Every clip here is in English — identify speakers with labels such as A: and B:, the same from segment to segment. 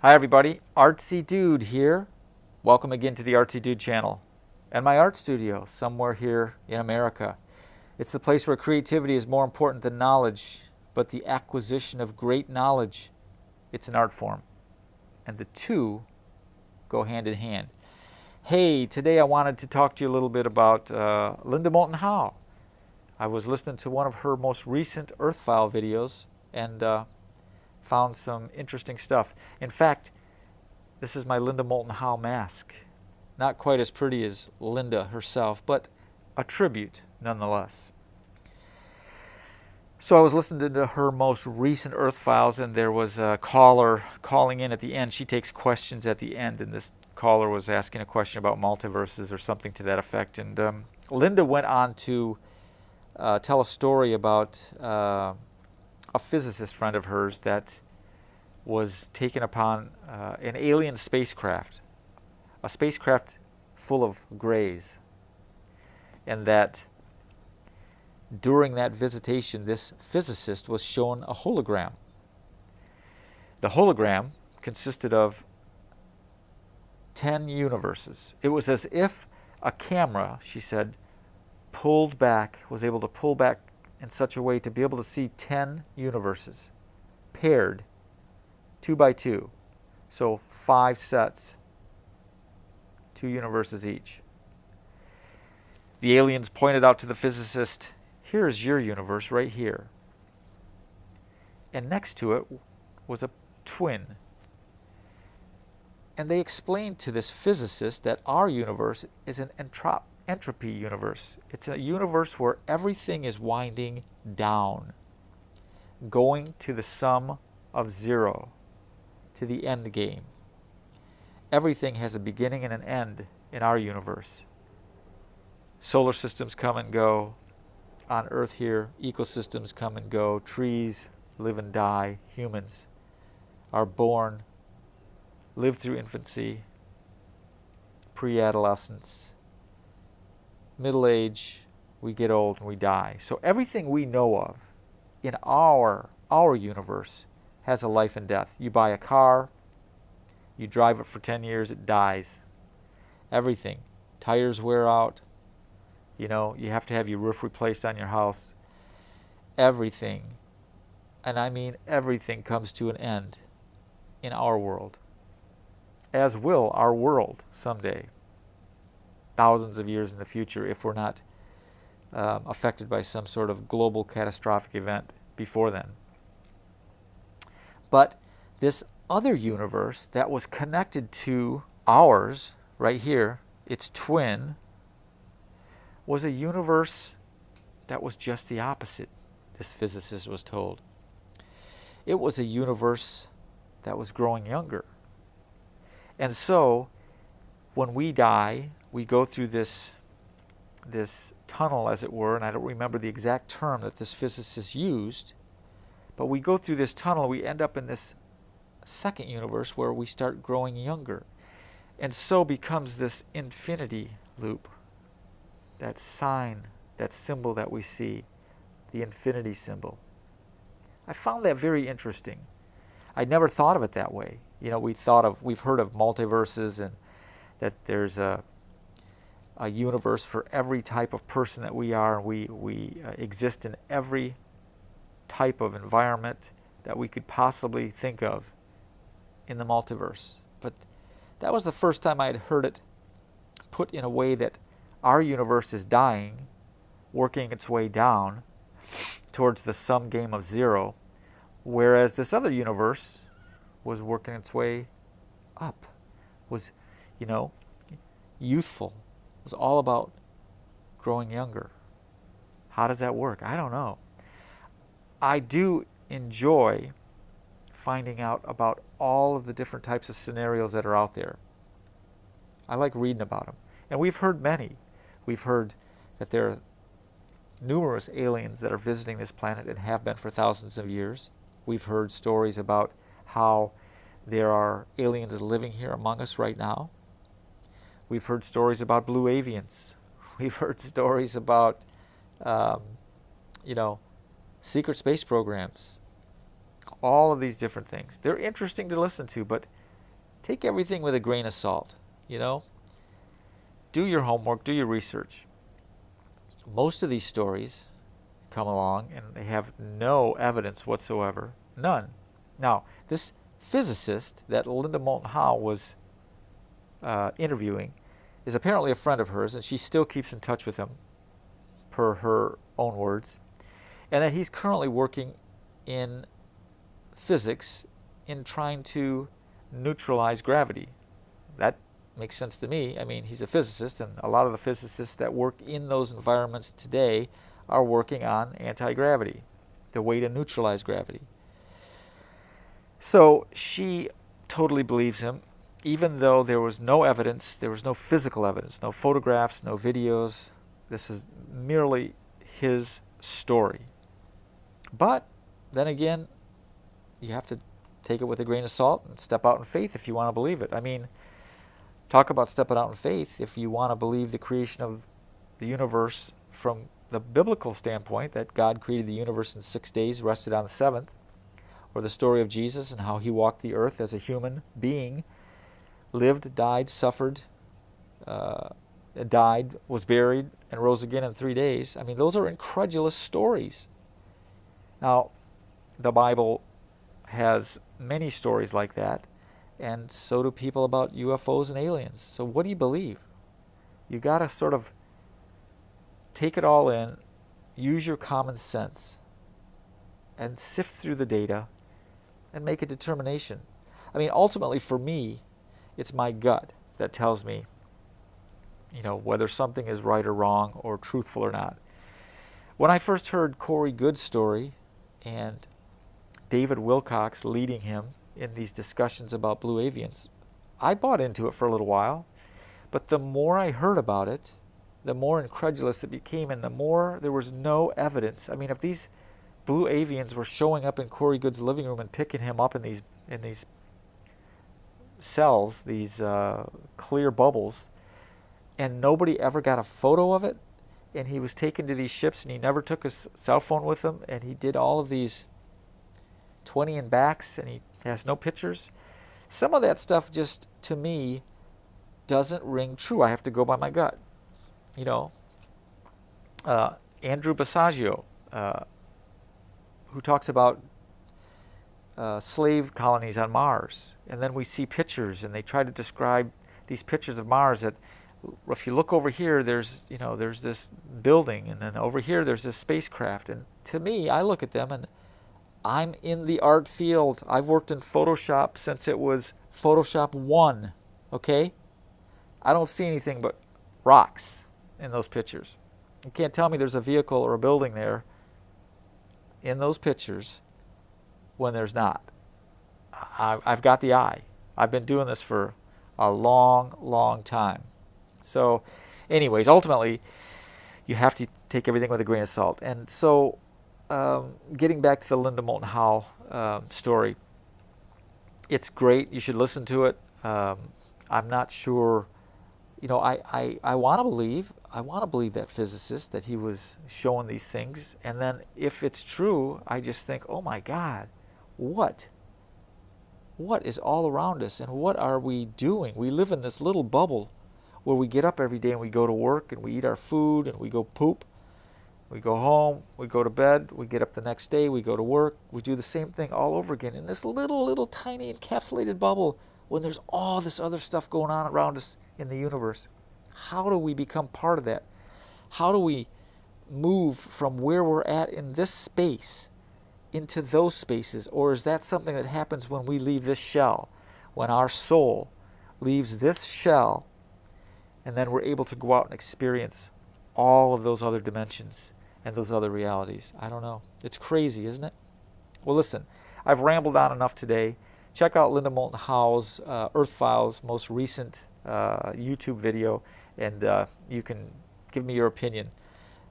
A: Hi everybody, Artsy Dude here. Welcome again to the Artsy Dude channel and my art studio somewhere here in America. It's the place where creativity is more important than knowledge, but the acquisition of great knowledge, it's an art form. And the two go hand in hand. Hey, today I wanted to talk to you a little bit about Moulton Howe. I was listening to one of her most recent EarthFile videos and found some interesting stuff. In fact, this is my Moulton Howe mask. Not quite as pretty as Linda herself, but a tribute nonetheless. So I was listening to her most recent EarthFiles, and there was a caller calling in at the end. She takes questions at the end, and this caller was asking a question about multiverses or something to that effect. And Linda went on to tell a story about a physicist friend of hers that was taken upon an alien spacecraft, a spacecraft full of grays, and that during that visitation, this physicist was shown a hologram. The hologram consisted of 10 universes. It was as if a camera, she said, was able to pull back in such a way to be able to see 10 universes paired 2 by 2. So 5 sets, 2 universes each. The aliens pointed out to the physicist, here's your universe right here. And next to it was a twin. And they explained to this physicist that our universe is an entropy universe. It's a universe where everything is winding down, going to the sum of zero, to the end game. Everything has a beginning and an end in our universe. Solar systems come and go. On Earth here, ecosystems come and go. Trees live and die. Humans are born, live through infancy, pre-adolescence, middle age, we get old and we die. So everything we know of in our universe has a life and death. You buy a car, you drive it for 10 years, it dies. Everything. Tires wear out. You know, you have to have your roof replaced on your house. Everything, and I mean everything, comes to an end in our world. As will our world someday. Thousands of years in the future, if we're not affected by some sort of global catastrophic event before then. But this other universe that was connected to ours, right here, its twin, was a universe that was just the opposite, this physicist was told. It was a universe that was growing younger. And so, when we die, we go through this tunnel, as it were, and I don't remember the exact term that this physicist used, but we go through this tunnel, we end up in this second universe where we start growing younger. And so becomes this infinity loop. That sign, that symbol that we see, the infinity symbol. I found that very interesting. I'd never thought of it that way. You know, we've heard of multiverses and that there's a universe for every type of person that we are. We exist in every type of environment that we could possibly think of in the multiverse. But that was the first time I had heard it put in a way that our universe is dying, working its way down towards the sum game of zero, whereas this other universe was working its way up, was, you know, youthful. It was all about growing younger. How does that work? I don't know. I do enjoy finding out about all of the different types of scenarios that are out there. I like reading about them. And we've heard many. We've heard that there are numerous aliens that are visiting this planet and have been for thousands of years. We've heard stories about how there are aliens living here among us right now. We've heard stories about blue avians. We've heard stories about, secret space programs. All of these different things. They're interesting to listen to, but take everything with a grain of salt, you know? Do your homework, do your research. Most of these stories come along and they have no evidence whatsoever. None. Now, this physicist that Linda Moulton Howe was interviewing is apparently a friend of hers, and she still keeps in touch with him, per her own words, and that he's currently working in physics in trying to neutralize gravity. That makes sense to me. I mean, he's a physicist, and a lot of the physicists that work in those environments today are working on anti-gravity, the way to neutralize gravity. So she totally believes him, even though there was no evidence, there was no physical evidence, no photographs, no videos. This is merely his story. But then again, you have to take it with a grain of salt and step out in faith if you want to believe it. I mean, talk about stepping out in faith. If you want to believe the creation of the universe from the biblical standpoint, that God created the universe in 6 days, rested on the seventh, or the story of Jesus and how he walked the earth as a human being, lived, died, suffered, died, was buried, and rose again in 3 days. I mean, those are incredulous stories. Now, the Bible has many stories like that, and so do people about UFOs and aliens. So what do you believe? You got to sort of take it all in, use your common sense, and sift through the data and make a determination. I mean, ultimately for me, it's my gut that tells me, you know, whether something is right or wrong or truthful or not. When I first heard Corey Good's story and David Wilcox leading him in these discussions about blue avians, I bought into it for a little while, but the more I heard about it, the more incredulous it became, and the more there was no evidence. I mean, if these blue avians were showing up in Corey Good's living room and picking him up in these cells, these clear bubbles, and nobody ever got a photo of it, and he was taken to these ships and he never took his cell phone with him, and he did all of these 20 and backs and he has no pictures. Some of that stuff just, to me, doesn't ring true. I have to go by my gut. You know, Andrew Basaggio, who talks about slave colonies on Mars, and then we see pictures, and they try to describe these pictures of Mars that, if you look over here, there's this building, and then over here there's this spacecraft. And to me, I look at them, and I'm in the art field. I've worked in Photoshop since it was Photoshop 1, okay? I don't see anything but rocks in those pictures. You can't tell me there's a vehicle or a building there in those pictures when there's not. I've got the eye. I've been doing this for a long, long time. So anyways, ultimately, you have to take everything with a grain of salt. And so getting back to the Linda Moulton Howe story, it's great. You should listen to it. I'm not sure, you know, I want to believe that physicist, that he was showing these things. And then if it's true, I just think, oh my God, what is all around us, and what are we doing? We live in this little bubble where we get up every day and we go to work and we eat our food and we go poop. We go home, we go to bed, we get up the next day, we go to work, we do the same thing all over again in this little tiny encapsulated bubble when there's all this other stuff going on around us in the universe. How do we become part of that? How do we move from where we're at in this space into those spaces? Or is that something that happens when we leave this shell, when our soul leaves this shell, and then we're able to go out and experience all of those other dimensions and those other realities? I don't know. It's crazy, isn't it? Well, listen, I've rambled on enough today. Check out Linda Moulton Howe's EarthFiles most recent YouTube video, and you can give me your opinion.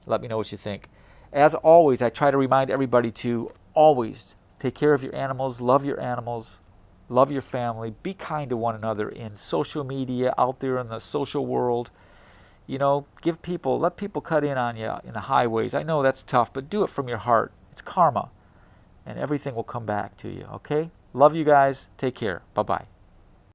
A: Let me know what you think. As always, I try to remind everybody to always take care of your animals, love your family, be kind to one another in social media, out there in the social world. You know, let people cut in on you in the highways. I know that's tough, but do it from your heart. It's karma, and everything will come back to you, okay? Love you guys. Take care. Bye-bye.